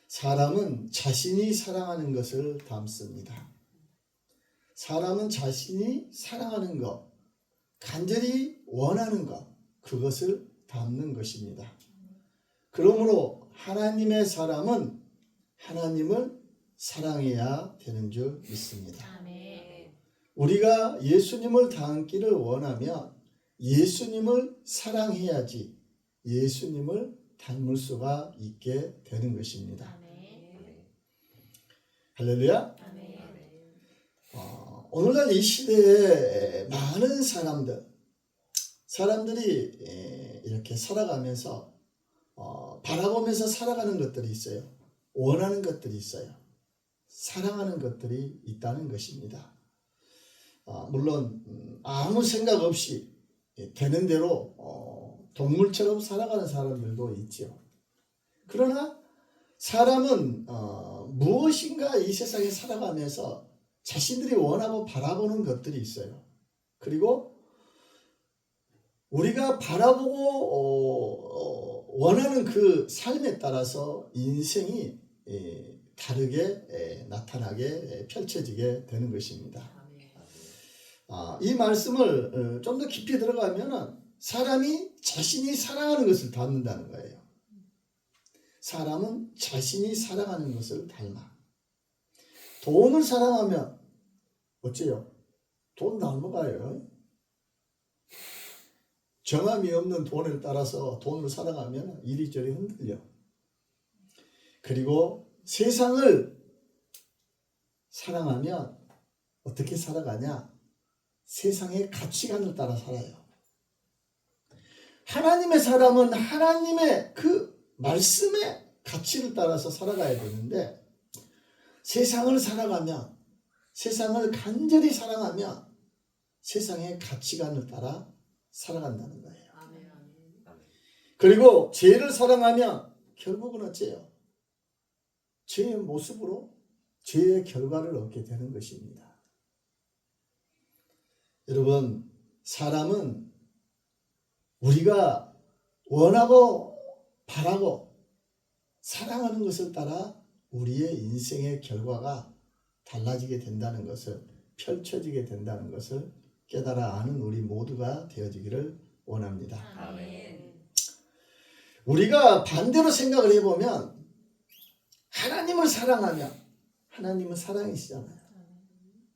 사람은 자신이 사랑하는 것을 담습니다. 사람은 자신이 사랑하는 것, 간절히 원하는 것, 그것을 담는 것입니다. 그러므로 하나님의 사람은 하나님을 사랑해야 되는 줄 믿습니다. 아멘. 우리가 예수님을 닮기를 원하면 예수님을 사랑해야지 예수님을 닮을 수가 있게 되는 것입니다. 아멘. 할렐루야. 아멘. 오늘날 이 시대에 많은 사람들이 이렇게 살아가면서 바라보면서 살아가는 것들이 있어요. 원하는 것들이 있어요. 사랑하는 것들이 있다는 것입니다. 물론 아무 생각 없이 되는 대로 동물처럼 살아가는 사람들도 있죠. 그러나 사람은 무엇인가 이 세상에 살아가면서 자신들이 원하고 바라보는 것들이 있어요. 그리고 우리가 바라보고 원하는 그 삶에 따라서 인생이 다르게 나타나게 펼쳐지게 되는 것입니다. 이 말씀을 좀 더 깊이 들어가면 사람이 자신이 사랑하는 것을 닮는다는 거예요. 사람은 자신이 사랑하는 것을 닮아. 돈을 사랑하면 어째요? 돈 닮아가요. 정함이 없는 돈을 따라서 돈을 사랑하면 이리저리 흔들려. 그리고 세상을 사랑하면 어떻게 살아가냐? 세상의 가치관을 따라 살아요. 하나님의 사람은 하나님의 그 말씀의 가치를 따라서 살아가야 되는데 세상을 살아가면 세상을 간절히 사랑하면 세상의 가치관을 따라 살아간다는 거예요. 그리고 죄를 사랑하면 결국은 어째요? 죄의 모습으로 죄의 결과를 얻게 되는 것입니다. 여러분, 사람은 우리가 원하고 바라고 사랑하는 것을 따라 우리의 인생의 결과가 달라지게 된다는 것을, 펼쳐지게 된다는 것을 깨달아 아는 우리 모두가 되어지기를 원합니다. 아멘. 우리가 반대로 생각을 해보면 하나님을 사랑하면 하나님은 사랑이시잖아요.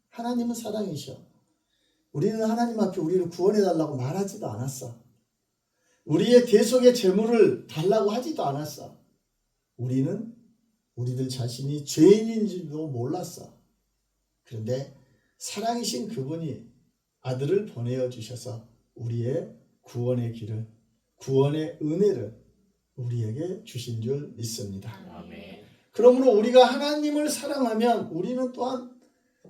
하나님은 사랑이셔. 우리는 하나님 앞에 우리를 구원해달라고 말하지도 않았어. 우리의 대속의 제물을 달라고 하지도 않았어. 우리는 우리들 자신이 죄인인지도 몰랐어. 그런데 사랑이신 그분이 아들을 보내어 주셔서 우리의 구원의 길을, 구원의 은혜를 우리에게 주신 줄 믿습니다. 아멘. 그러므로 우리가 하나님을 사랑하면 우리는 또한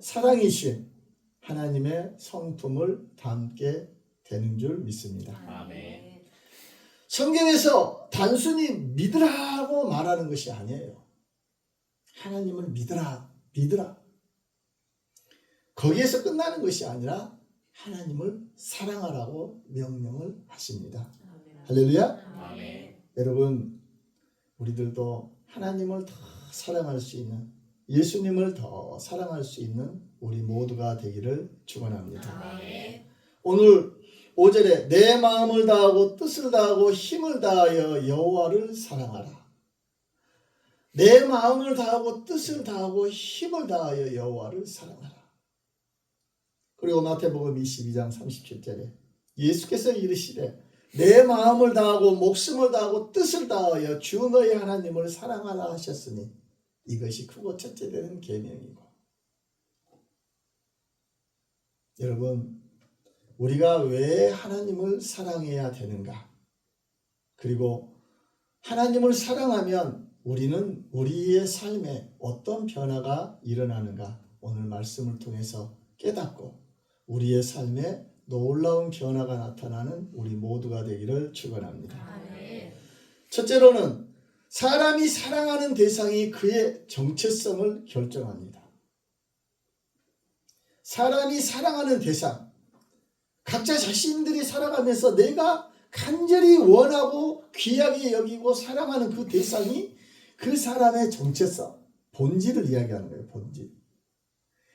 사랑이신 하나님의 성품을 담게 되는 줄 믿습니다. 아멘. 성경에서 단순히 믿으라고 말하는 것이 아니에요. 하나님을 믿으라. 거기에서 끝나는 것이 아니라 하나님을 사랑하라고 명령을 하십니다. 할렐루야. 아멘. 여러분, 우리들도 하나님을 더 사랑할 수 있는, 예수님을 더 사랑할 수 있는 우리 모두가 되기를 축원합니다. 아멘. 오늘 5절에 내 마음을 다하고 뜻을 다하고 힘을 다하여 여호와를 사랑하라. 내 마음을 다하고 뜻을 다하고 힘을 다하여 여호와를 사랑하라. 그리고 마태복음 22장 37절에 예수께서 이르시되 내 마음을 다하고 목숨을 다하고 뜻을 다하여 주 너희 하나님을 사랑하라 하셨으니 이것이 크고 첫째 되는 계명이고. 여러분, 우리가 왜 하나님을 사랑해야 되는가? 그리고 하나님을 사랑하면 우리는 우리의 삶에 어떤 변화가 일어나는가? 오늘 말씀을 통해서 깨닫고 우리의 삶에 놀라운 변화가 나타나는 우리 모두가 되기를 축원합니다. 아멘. 첫째로는 사람이 사랑하는 대상이 그의 정체성을 결정합니다. 사람이 사랑하는 대상, 각자 자신들이 살아가면서 내가 간절히 원하고 귀하게 여기고 사랑하는 그 대상이 그 사람의 정체성, 본질을 이야기하는 거예요. 본질.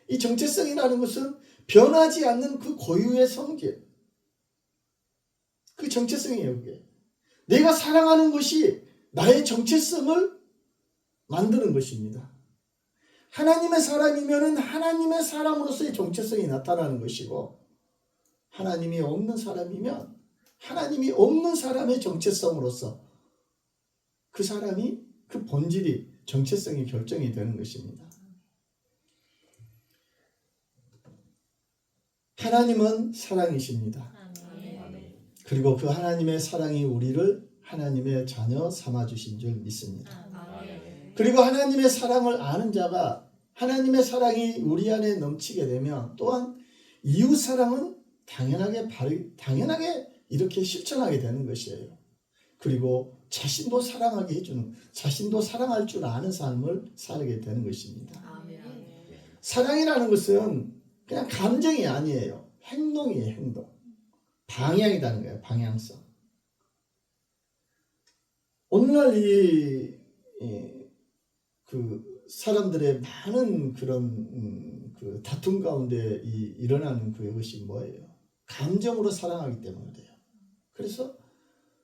이 정체성이라는 것은 변하지 않는 그 고유의 성질. 그 정체성이에요. 그게. 내가 사랑하는 것이 나의 정체성을 만드는 것입니다. 하나님의 사람이면 하나님의 사람으로서의 정체성이 나타나는 것이고, 하나님이 없는 사람이면 하나님이 없는 사람의 정체성으로서 그 사람이, 그 본질이, 정체성이 결정이 되는 것입니다. 하나님은 사랑이십니다. 아멘. 그리고 그 하나님의 사랑이 우리를 하나님의 자녀 삼아주신 줄 믿습니다. 아멘. 그리고 하나님의 사랑을 아는 자가 하나님의 사랑이 우리 안에 넘치게 되면 또한 이웃 사랑은 당연하게 이렇게 실천하게 되는 것이에요. 그리고 자신도 사랑하게 해주는, 자신도 사랑할 줄 아는 삶을 살게 되는 것입니다. 아멘. 사랑이라는 것은 그냥 감정이 아니에요. 행동이에요. 행동. 방향이라는 거예요. 방향성. 오늘날 그 사람들의 많은 그런 그 다툼 가운데 일어나는 그것이 뭐예요? 감정으로 사랑하기 때문에 돼요. 그래서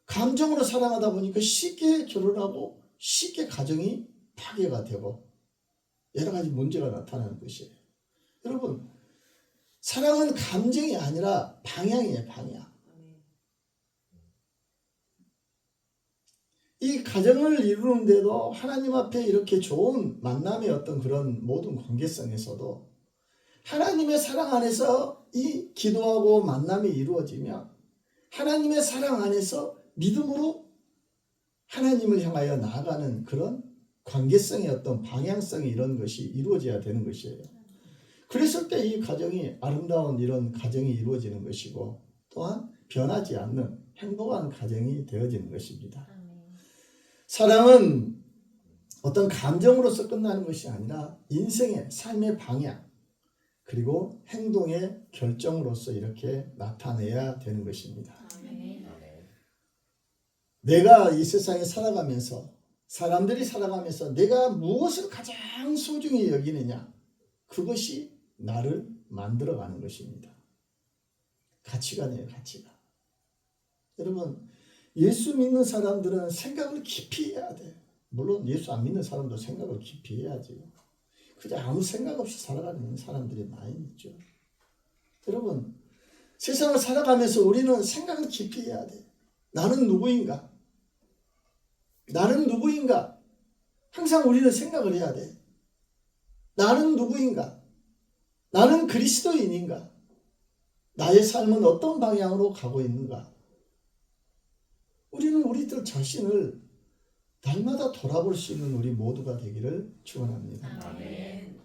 감정으로 사랑하다 보니까 쉽게 결혼하고 쉽게 가정이 파괴가 되고 여러 가지 문제가 나타나는 것이에요. 여러분, 사랑은 감정이 아니라 방향이에요. 방향. 이 가정을 이루는데도 하나님 앞에 이렇게 좋은 만남의 어떤 그런 모든 관계성에서도 하나님의 사랑 안에서 이 기도하고 만남이 이루어지면 하나님의 사랑 안에서 믿음으로 하나님을 향하여 나아가는 그런 관계성의 어떤 방향성이 이런 것이 이루어져야 되는 것이에요. 그랬을 때 이 가정이 아름다운 이런 가정이 이루어지는 것이고 또한 변하지 않는 행복한 가정이 되어지는 것입니다. 사랑은 어떤 감정으로서 끝나는 것이 아니라 인생의 삶의 방향 그리고 행동의 결정으로서 이렇게 나타내야 되는 것입니다. 아멘. 내가 이 세상에 살아가면서 사람들이 살아가면서 내가 무엇을 가장 소중히 여기느냐, 그것이 나를 만들어가는 것입니다. 가치관이에요. 가치관. 여러분, 예수 믿는 사람들은 생각을 깊이 해야 돼. 물론 예수 안 믿는 사람도 생각을 깊이 해야지. 그냥 아무 생각 없이 살아가는 사람들이 많이 있죠. 여러분, 세상을 살아가면서 우리는 생각을 깊이 해야 돼. 나는 누구인가? 나는 누구인가? 항상 우리는 생각을 해야 돼. 나는 누구인가? 나는 그리스도인인가? 나의 삶은 어떤 방향으로 가고 있는가? 우리는 우리들 자신을 날마다 돌아볼 수 있는 우리 모두가 되기를 축원합니다. 아멘.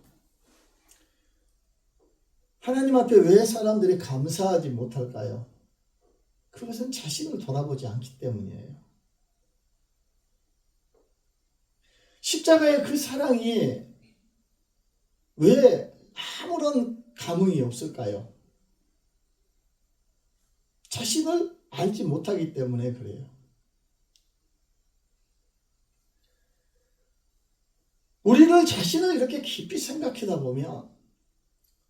하나님 앞에 왜 사람들이 감사하지 못할까요? 그것은 자신을 돌아보지 않기 때문이에요. 십자가의 그 사랑이 왜 아무런 감흥이 없을까요? 자신을 알지 못하기 때문에 그래요. 우리를 자신을 이렇게 깊이 생각하다 보면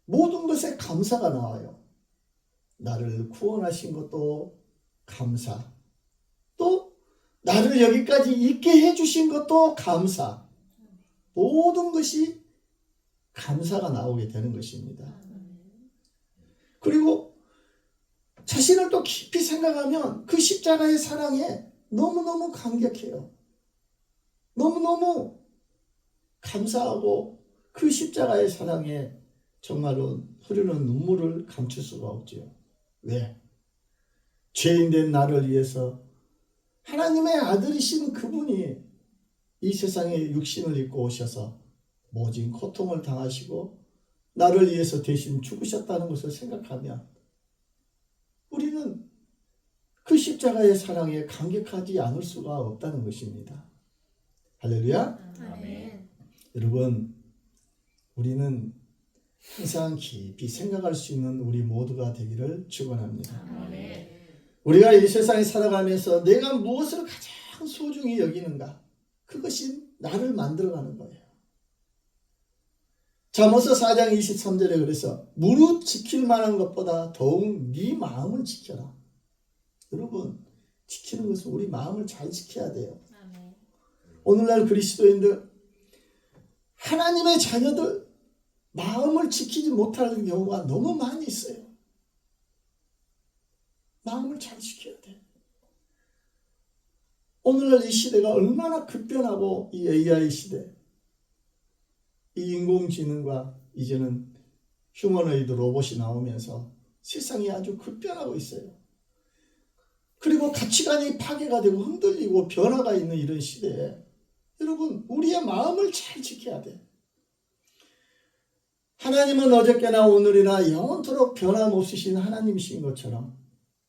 모든 것에 감사가 나와요. 나를 구원하신 것도 감사. 또 나를 여기까지 있게 해주신 것도 감사. 모든 것이 감사가 나오게 되는 것입니다. 그리고 자신을 또 깊이 생각하면 그 십자가의 사랑에 너무너무 감격해요. 너무너무 감사하고 그 십자가의 사랑에 정말로 흐르는 눈물을 감출 수가 없죠. 왜? 죄인된 나를 위해서 하나님의 아들이신 그분이 이 세상에 육신을 입고 오셔서 모진 고통을 당하시고 나를 위해서 대신 죽으셨다는 것을 생각하면 우리는 그 십자가의 사랑에 감격하지 않을 수가 없다는 것입니다. 할렐루야. 아멘. 여러분, 우리는 항상 깊이 생각할 수 있는 우리 모두가 되기를 축원합니다. 아멘. 우리가 이 세상에 살아가면서 내가 무엇을 가장 소중히 여기는가? 그것이 나를 만들어가는 거예요. 잠언서 4장 23절에 그래서 무릇 지킬 만한 것보다 더욱 네 마음을 지켜라. 여러분, 지키는 것은 우리 마음을 잘 지켜야 돼요. 아멘. 오늘날 그리스도인들, 하나님의 자녀들 마음을 지키지 못하는 경우가 너무 많이 있어요. 마음을 잘 지켜야 돼. 오늘날 이 시대가 얼마나 급변하고, 이 AI 시대, 이 인공지능과 이제는 휴머노이드 로봇이 나오면서 세상이 아주 급변하고 있어요. 그리고 가치관이 파괴가 되고 흔들리고 변화가 있는 이런 시대에 여러분, 우리의 마음을 잘 지켜야 돼. 하나님은 어저께나 오늘이나 영원토록 변함없으신 하나님이신 것처럼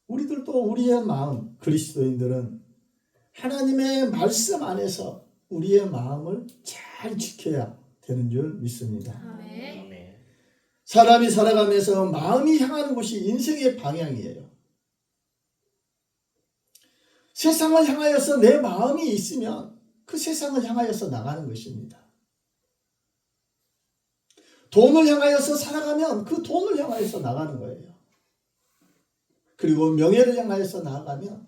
우리들도 우리의 마음, 그리스도인들은 하나님의 말씀 안에서 우리의 마음을 잘 지켜야 되는 줄 믿습니다. 아멘. 아멘. 사람이 살아가면서 마음이 향하는 곳이 인생의 방향이에요. 세상을 향하여서 내 마음이 있으면 그 세상을 향하여서 나가는 것입니다. 돈을 향하여서 살아가면 그 돈을 향하여서 나가는 거예요. 그리고 명예를 향하여서 나아가면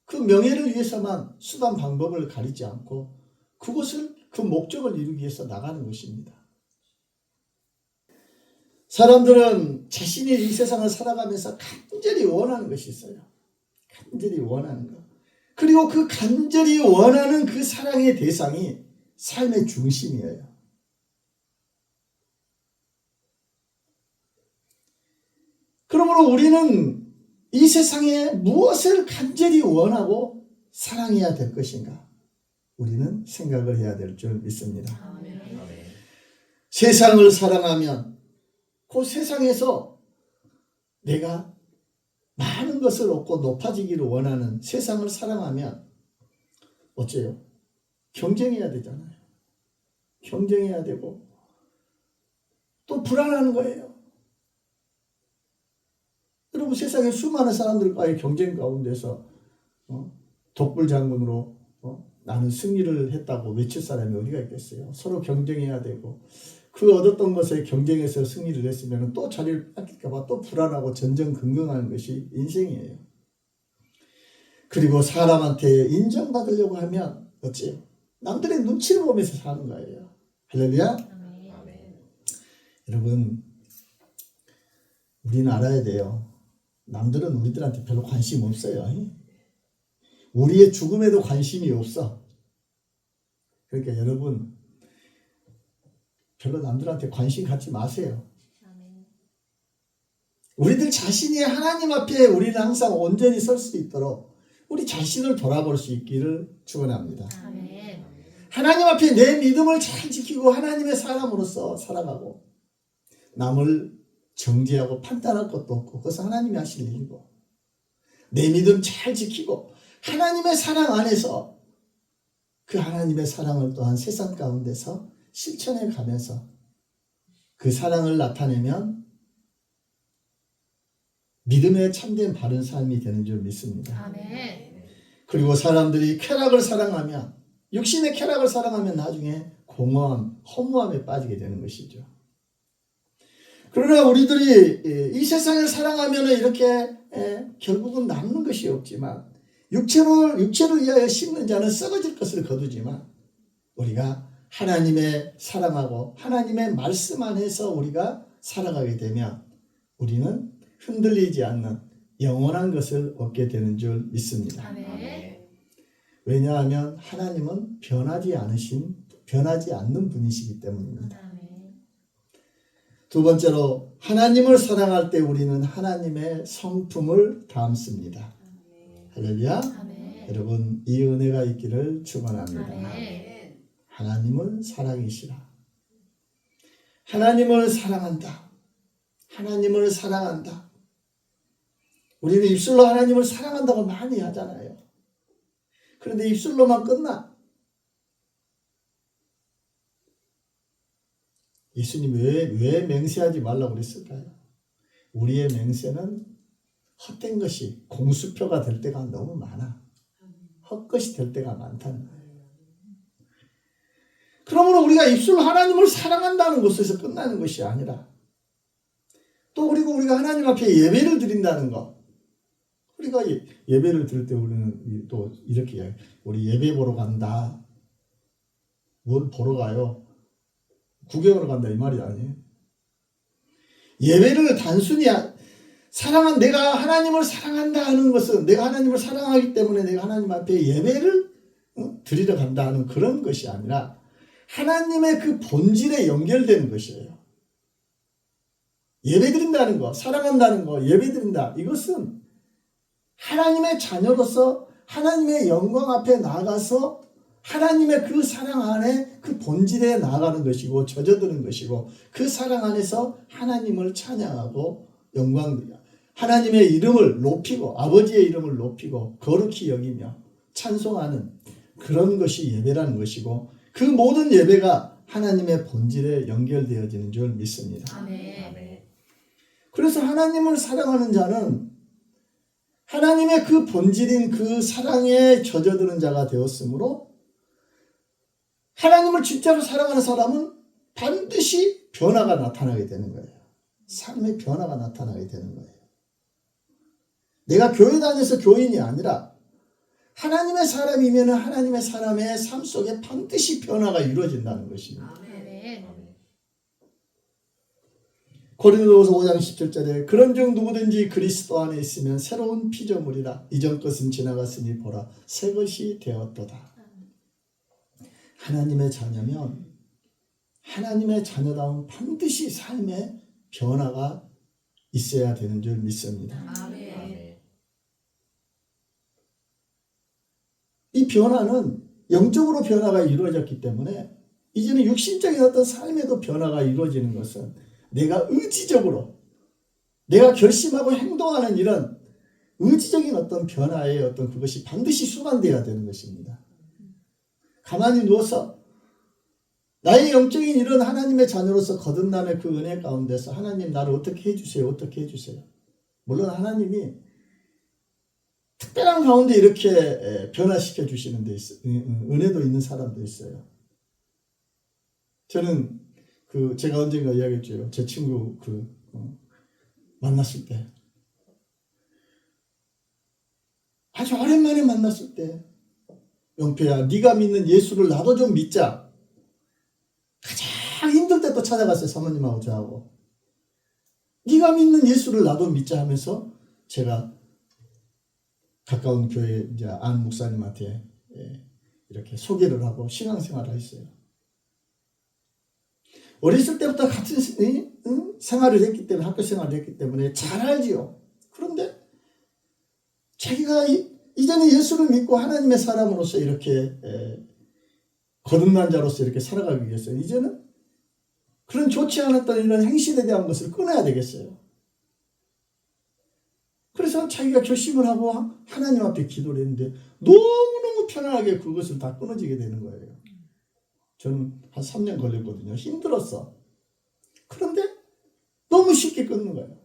그 명예를 위해서만 수단 방법을 가리지 않고 그것을 그 목적을 이루기 위해서 나가는 것입니다. 사람들은 자신이 이 세상을 살아가면서 간절히 원하는 것이 있어요. 간절히 원하는 것. 그리고 그 간절히 원하는 그 사랑의 대상이 삶의 중심이에요. 그러므로 우리는 이 세상에 무엇을 간절히 원하고 사랑해야 될 것인가? 우리는 생각을 해야 될 줄 믿습니다. 아멘. 아멘. 세상을 사랑하면 그 세상에서 내가 많은 것을 얻고 높아지기를 원하는 세상을 사랑하면 어째요? 경쟁해야 되잖아요. 경쟁해야 되고 또 불안한 거예요. 여러분, 세상에 수많은 사람들과의 경쟁 가운데서 독불장군으로 나는 승리를 했다고 외칠 사람이 어디가 있겠어요? 서로 경쟁해야 되고 그 얻었던 것에 경쟁해서 승리를 했으면 또 자리를 뺏길까 봐 또 불안하고 전전긍긍하는 것이 인생이에요. 그리고 사람한테 인정받으려고 하면 어째요? 남들의 눈치를 보면서 사는 거예요. 할렐루야. 아멘. 아멘. 여러분, 우리는 알아야 돼요. 남들은 우리들한테 별로 관심 없어요. 우리의 죽음에도 관심이 없어. 그러니까 여러분, 별로 남들한테 관심 갖지 마세요. 아멘. 우리들 자신이 하나님 앞에 우리는 항상 온전히 설 수 있도록 우리 자신을 돌아볼 수 있기를 축원합니다. 아멘. 하나님 앞에 내 믿음을 잘 지키고 하나님의 사람으로서 살아가고 남을 정죄하고 판단할 것도 없고 그것은 하나님이 하실 일이고 내 믿음 잘 지키고 하나님의 사랑 안에서 그 하나님의 사랑을 또한 세상 가운데서 실천해 가면서 그 사랑을 나타내면 믿음의 참된 바른 삶이 되는 줄 믿습니다. 아멘. 그리고 사람들이 쾌락을 사랑하면 육신의 쾌락을 사랑하면 나중에 공허함, 허무함에 빠지게 되는 것이죠. 그러나 우리들이 이 세상을 사랑하면 이렇게 결국은 남는 것이 없지만 육체를 위하여 심는 자는 썩어질 것을 거두지만 우리가 하나님의 사랑하고 하나님의 말씀 안에서 우리가 살아가게 되면 우리는 흔들리지 않는 영원한 것을 얻게 되는 줄 믿습니다. 아멘. 왜냐하면 하나님은 변하지 않는 분이시기 때문입니다. 아멘. 두 번째로 하나님을 사랑할 때 우리는 하나님의 성품을 담습니다. 할렐루야. 아멘. 여러분, 이 은혜가 있기를 축원합니다. 아멘. 하나님은 사랑이시라. 하나님을 사랑한다. 하나님을 사랑한다. 우리는 입술로 하나님을 사랑한다고 많이 하잖아요. 그런데 입술로만 끝나. 예수님 왜 맹세하지 말라고 그랬을까요? 우리의 맹세는 헛된 것이 공수표가 될 때가 너무 많아. 헛것이 될 때가 많다는 거예요. 그러므로 우리가 입술로 하나님을 사랑한다는 것에서 끝나는 것이 아니라 또 그리고 우리가 하나님 앞에 예배를 드린다는 것. 우리가 예배를 드릴 때 우리는 또 이렇게 이야기해요. 우리 예배 보러 간다. 뭘 보러 가요? 구경하러 간다 이 말이 아니에요. 예배를 단순히 내가 하나님을 사랑한다 하는 것은 내가 하나님을 사랑하기 때문에 내가 하나님 앞에 예배를 드리러 간다 하는 그런 것이 아니라 하나님의 그 본질에 연결되는 것이에요. 예배 드린다는 거, 사랑한다는 거, 예배 드린다. 이것은 하나님의 자녀로서 하나님의 영광 앞에 나가서 하나님의 그 사랑 안에 그 본질에 나가는 것이고 젖어드는 것이고 그 사랑 안에서 하나님을 찬양하고 하나님의 이름을 높이고 아버지의 이름을 높이고 거룩히 여기며 찬송하는 그런 것이 예배라는 것이고 그 모든 예배가 하나님의 본질에 연결되어지는 줄 믿습니다. 아멘. 그래서 하나님을 사랑하는 자는 하나님의 그 본질인 그 사랑에 젖어드는 자가 되었으므로 하나님을 진짜로 사랑하는 사람은 반드시 변화가 나타나게 되는 거예요. 삶의 변화가 나타나게 되는 거예요. 내가 교회 다녀서 교인이 아니라 하나님의 사람이면 하나님의 사람의 삶 속에 반드시 변화가 이루어진다는 것입니다. 아멘. 고린도후서 5장 17절에 그런즉 누구든지 그리스도 안에 있으면 새로운 피조물이라 이전 것은 지나갔으니 보라 새 것이 되었도다. 하나님의 자녀면 하나님의 자녀다운 반드시 삶의 변화가 있어야 되는 줄 믿습니다. 아멘. 이 변화는 영적으로 변화가 이루어졌기 때문에 이제는 육신적인 어떤 삶에도 변화가 이루어지는 것은 내가 의지적으로 내가 결심하고 행동하는 이런 의지적인 어떤 변화의 어떤 그것이 반드시 수반되어야 되는 것입니다. 가만히 누워서 나의 영적인 이런 하나님의 자녀로서 거듭남의 그 은혜 가운데서 하나님 나를 어떻게 해주세요. 어떻게 해주세요. 물론 하나님이 특별한 가운데 이렇게 변화시켜 주시는 데 은혜도 있는 사람도 있어요. 저는 제가 언젠가 이야기했죠. 제 친구 만났을 때 아주 오랜만에 만났을 때 영표야 네가 믿는 예수를 나도 좀 믿자. 가장 힘들 때 또 찾아갔어요. 사모님하고 저하고. 네가 믿는 예수를 나도 믿자 하면서 제가 가까운 교회 이제 안 목사님한테 이렇게 소개를 하고 신앙생활을 했어요. 어렸을 때부터 같은 생활을 했기 때문에 학교 생활을 했기 때문에 잘 알지요. 그런데 자기가 이전에 예수를 믿고 하나님의 사람으로서 이렇게 거듭난 자로서 이렇게 살아가기 위해서 이제는 그런 좋지 않았던 이런 행실에 대한 것을 끊어야 되겠어요. 그래서 자기가 결심을 하고 하나님 앞에 기도를 했는데 너무너무 편안하게 그것을 다 끊어지게 되는 거예요. 저는 한 3년 걸렸거든요. 힘들었어. 그런데 너무 쉽게 끊는 거예요.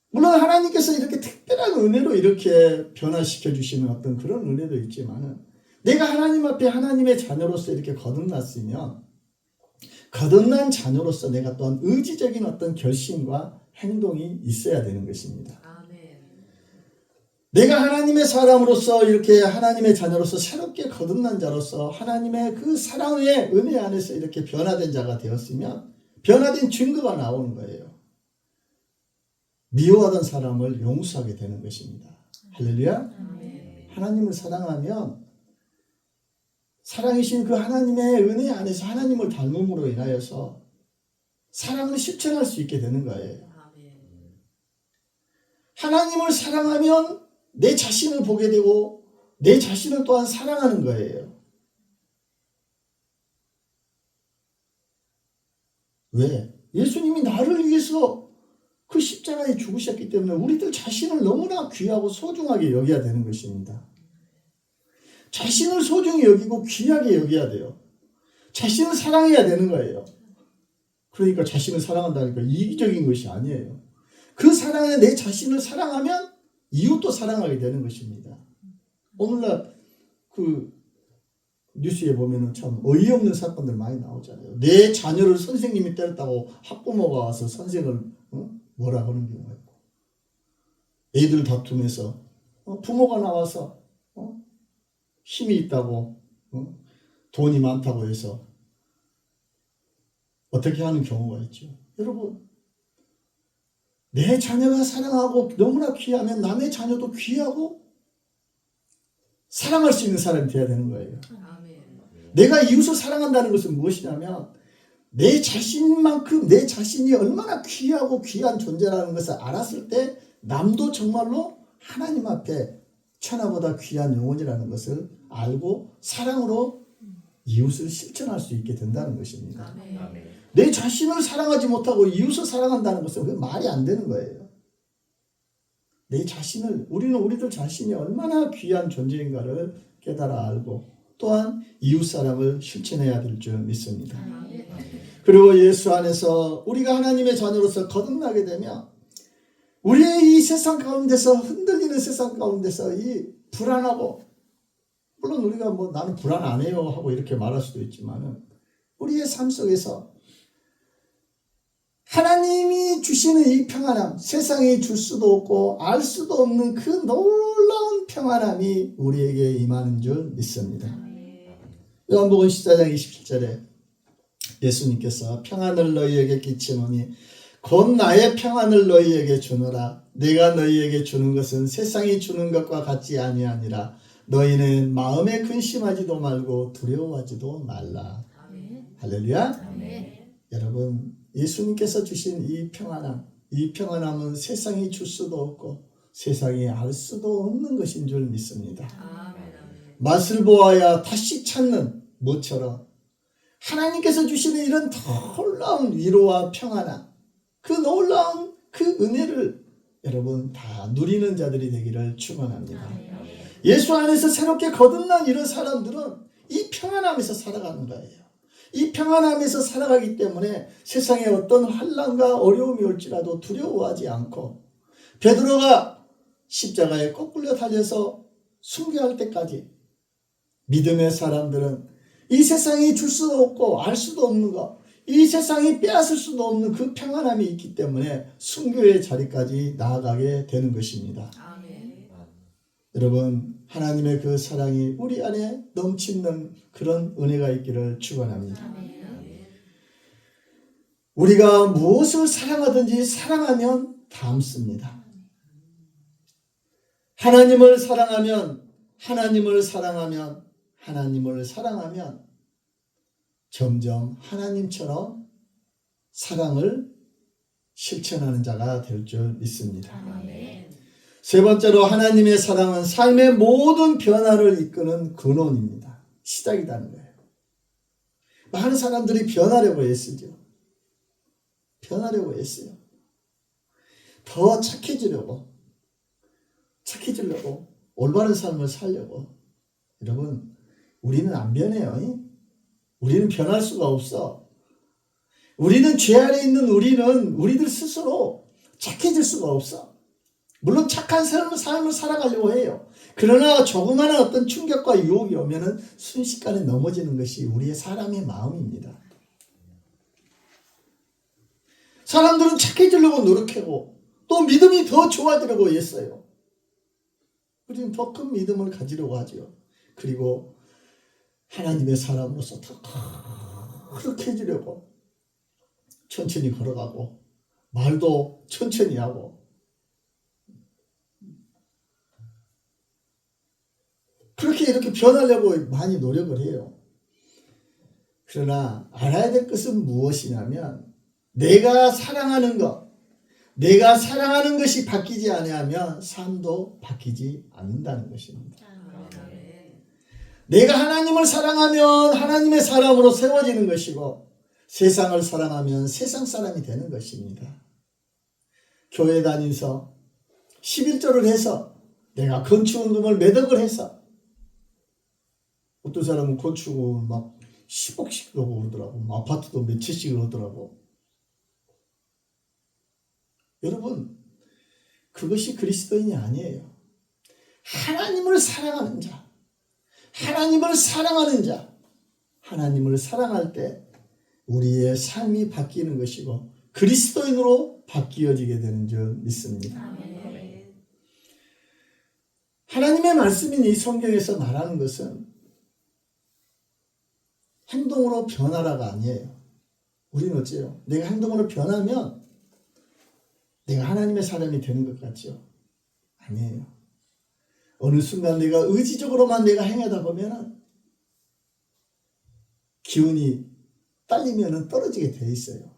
물론 하나님께서 이렇게 특별한 은혜로 이렇게 변화시켜 주시는 어떤 그런 은혜도 있지만은 내가 하나님 앞에 하나님의 자녀로서 이렇게 거듭났으면 거듭난 자녀로서 내가 또한 의지적인 어떤 결심과 행동이 있어야 되는 것입니다. 아멘. 내가 하나님의 사람으로서 이렇게 하나님의 자녀로서 새롭게 거듭난 자로서 하나님의 그 사랑의 은혜 안에서 이렇게 변화된 자가 되었으면 변화된 증거가 나오는 거예요. 미워하던 사람을 용서하게 되는 것입니다. 할렐루야. 아멘. 하나님을 사랑하면 사랑이신 그 하나님의 은혜 안에서 하나님을 닮음으로 인하여서 사랑을 실천할 수 있게 되는 거예요. 아멘. 하나님을 사랑하면 내 자신을 보게 되고 내 자신을 또한 사랑하는 거예요. 왜? 예수님이 나를 위해서 그 십자가에 죽으셨기 때문에 우리들 자신을 너무나 귀하고 소중하게 여겨야 되는 것입니다. 자신을 소중히 여기고 귀하게 여겨야 돼요. 자신을 사랑해야 되는 거예요. 그러니까 자신을 사랑한다니까 이기적인 것이 아니에요. 그 사랑에 내 자신을 사랑하면 이웃도 사랑하게 되는 것입니다. 오늘날 뉴스에 보면은 참 어이없는 사건들 많이 나오잖아요. 내 자녀를 선생님이 때렸다고 학부모가 와서 선생을 뭐라 하는 경우가 있고, 애들 다툼에서 부모가 나와서 힘이 있다고 돈이 많다고 해서 어떻게 하는 경우가 있죠. 여러분, 내 자녀가 사랑하고 너무나 귀하면 남의 자녀도 귀하고 사랑할 수 있는 사람이 되어야 되는 거예요. 아멘. 내가 이웃을 사랑한다는 것은 무엇이냐면 내 자신만큼 내 자신이 얼마나 귀하고 귀한 존재라는 것을 알았을 때 남도 정말로 하나님 앞에 천하보다 귀한 영혼이라는 것을 알고 사랑으로 이웃을 실천할 수 있게 된다는 것입니다. 아멘. 아멘. 내 자신을 사랑하지 못하고 이웃을 사랑한다는 것은 그 말이 안 되는 거예요. 내 자신을, 우리들 자신이 얼마나 귀한 존재인가를 깨달아 알고 또한 이웃 사랑을 실천해야 될 줄 믿습니다. 아멘. 그리고 예수 안에서 우리가 하나님의 자녀로서 거듭나게 되면 우리의 이 세상 가운데서 흔들리는 세상 가운데서 이 불안하고, 물론 우리가 뭐 나는 불안 안 해요 하고 이렇게 말할 수도 있지만은 우리의 삶 속에서 하나님이 주시는 이 평안함, 세상이 줄 수도 없고 알 수도 없는 그 놀라운 평안함이 우리에게 임하는 줄 믿습니다. 요한복음 14장 27절에 예수님께서 평안을 너희에게 끼치노니 곧 나의 평안을 너희에게 주노라. 내가 너희에게 주는 것은 세상이 주는 것과 같지 아니하니라. 너희는 마음에 근심하지도 말고 두려워하지도 말라. 아멘. 할렐루야. 아멘. 여러분, 예수님께서 주신 이 평안함, 이 평안함은 세상이 줄 수도 없고 세상이 알 수도 없는 것인 줄 믿습니다. 아멘. 맛을 보아야 다시 찾는 뭐처럼 하나님께서 주시는 이런 놀라운 위로와 평안함, 그 놀라운 그 은혜를 여러분 다 누리는 자들이 되기를 축원합니다. 예수 안에서 새롭게 거듭난 이런 사람들은 이 평안함에서 살아가는 거예요. 이 평안함에서 살아가기 때문에 세상에 어떤 환난과 어려움이 올지라도 두려워하지 않고, 베드로가 십자가에 거꾸로 달려서 순교할 때까지 믿음의 사람들은 이 세상이 줄 수도 없고 알 수도 없는 것, 이 세상이 빼앗을 수도 없는 그 평안함이 있기 때문에 순교의 자리까지 나아가게 되는 것입니다. 아멘. 여러분, 하나님의 그 사랑이 우리 안에 넘치는 그런 은혜가 있기를 축원합니다. 아멘. 우리가 무엇을 사랑하든지 사랑하면 닮습니다. 하나님을 사랑하면 점점 하나님처럼 사랑을 실천하는 자가 될 줄 믿습니다. 아멘. 세 번째로, 하나님의 사랑은 삶의 모든 변화를 이끄는 근원입니다. 시작이라는 거예요. 많은 사람들이 변하려고 애쓰죠. 더 착해지려고 올바른 삶을 살려고. 여러분, 우리는 안 변해요. 우리는 변할 수가 없어. 우리는 죄 아래 있는 우리들 스스로 착해질 수가 없어. 물론 착한 삶을 살아가려고 해요. 그러나 조그마한 어떤 충격과 유혹이 오면은 순식간에 넘어지는 것이 우리의 사람의 마음입니다. 사람들은 착해지려고 노력하고 또 믿음이 더 좋아지려고 했어요. 우리는 더 큰 믿음을 가지려고 하죠. 그리고 하나님의 사람으로서 더 그렇게 해주려고 천천히 걸어가고 말도 천천히 하고, 그렇게 이렇게 변하려고 많이 노력을 해요. 그러나 알아야 될 것은 무엇이냐면, 내가 사랑하는 것이 바뀌지 아니하면 삶도 바뀌지 않는다는 것입니다. 아멘. 내가 하나님을 사랑하면 하나님의 사람으로 세워지는 것이고, 세상을 사랑하면 세상 사람이 되는 것입니다. 교회 다니면서 11조를 해서 내가 건축원금을 매덕을 해서, 어떤 사람은 건축을 막 10억씩 하고 그러더라고. 아파트도 몇 채씩 하더라고. 여러분, 그것이 그리스도인이 아니에요. 하나님을 사랑하는 자, 하나님을 사랑하는 자, 하나님을 사랑할 때 우리의 삶이 바뀌는 것이고 그리스도인으로 바뀌어지게 되는 줄 믿습니다. 아멘. 하나님의 말씀인 이 성경에서 말하는 것은 행동으로 변하라가 아니에요. 우리는 어째요? 내가 행동으로 변하면 내가 하나님의 사람이 되는 것 같죠? 아니에요. 어느 순간 내가 의지적으로만 내가 행하다 보면 기운이 딸리면 떨어지게 돼 있어요.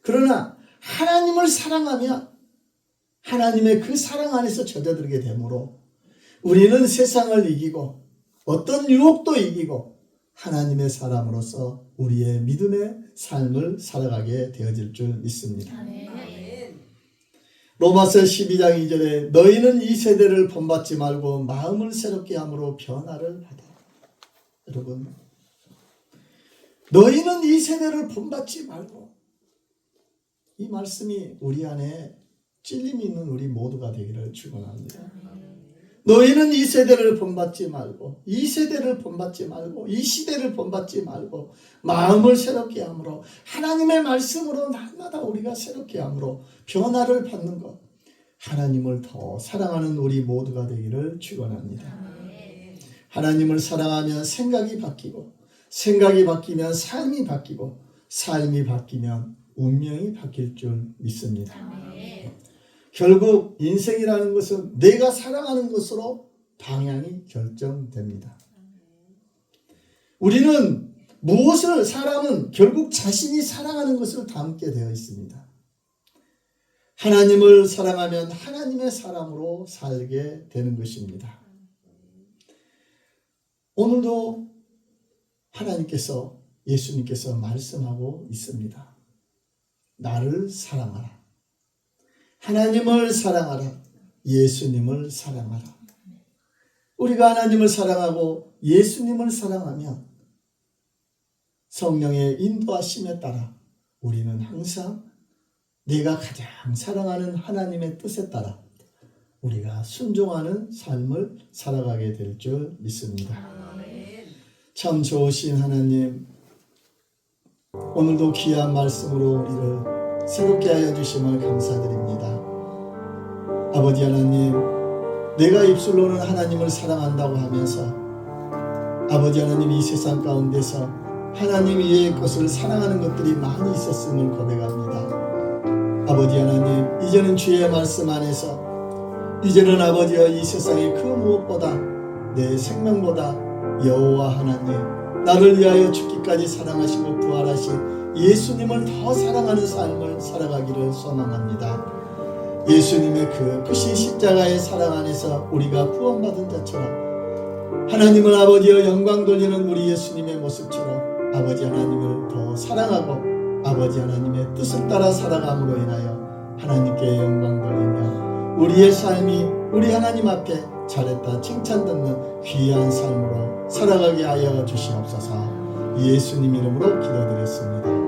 그러나 하나님을 사랑하면 하나님의 그 사랑 안에서 젖어들게 되므로 우리는 세상을 이기고 어떤 유혹도 이기고 하나님의 사람으로서 우리의 믿음의 삶을 살아가게 되어질 줄 믿습니다. 아멘. 로마서 12장 2절에 너희는 이 세대를 본받지 말고 마음을 새롭게 함으로 변화를 받아. 여러분, 너희는 이 세대를 본받지 말고, 이 말씀이 우리 안에 찔림이 있는 우리 모두가 되기를 축원합니다. 너희는 이 세대를 본받지 말고, 이 세대를 본받지 말고, 이 시대를 본받지 말고 마음을 새롭게 함으로 하나님의 말씀으로 날마다 우리가 새롭게 함으로 변화를 받는 것, 하나님을 더 사랑하는 우리 모두가 되기를 축원합니다. 하나님을 사랑하면 생각이 바뀌고, 생각이 바뀌면 삶이 바뀌고, 삶이 바뀌면 운명이 바뀔 줄 믿습니다. 결국 인생이라는 것은 내가 사랑하는 것으로 방향이 결정됩니다. 우리는 무엇을, 사람은 결국 자신이 사랑하는 것을 담게 되어 있습니다. 하나님을 사랑하면 하나님의 사람으로 살게 되는 것입니다. 오늘도 하나님께서, 예수님께서 말씀하고 있습니다. 나를 사랑하라. 하나님을 사랑하라. 예수님을 사랑하라. 우리가 하나님을 사랑하고 예수님을 사랑하면 성령의 인도하심에 따라 우리는 항상 내가 가장 사랑하는 하나님의 뜻에 따라 우리가 순종하는 삶을 살아가게 될 줄 믿습니다. 참 좋으신 하나님, 오늘도 귀한 말씀으로 우리를 새롭게 하여 주심을 감사드립니다. 아버지 하나님, 내가 입술로는 하나님을 사랑한다고 하면서 아버지 하나님, 이 세상 가운데서 하나님 외의 것을 사랑하는 것들이 많이 있었음을 고백합니다. 아버지 하나님, 이제는 주의 말씀 안에서 이제는 아버지여 이 세상의 그 무엇보다 내 생명보다 여호와 하나님, 나를 위하여 죽기까지 사랑하시고 부활하신 예수님을 더 사랑하는 삶을 살아가기를 소망합니다. 예수님의 그 크신 십자가의 사랑 안에서 우리가 구원받은 자처럼 하나님을 아버지여 영광 돌리는 우리 예수님의 모습처럼 아버지 하나님을 더 사랑하고 아버지 하나님의 뜻을 따라 살아감으로 인하여 하나님께 영광 돌리며 우리의 삶이 우리 하나님 앞에 잘했다 칭찬 듣는 귀한 삶으로 살아가게 하여 주시옵소서. 예수님 이름으로 기도드렸습니다.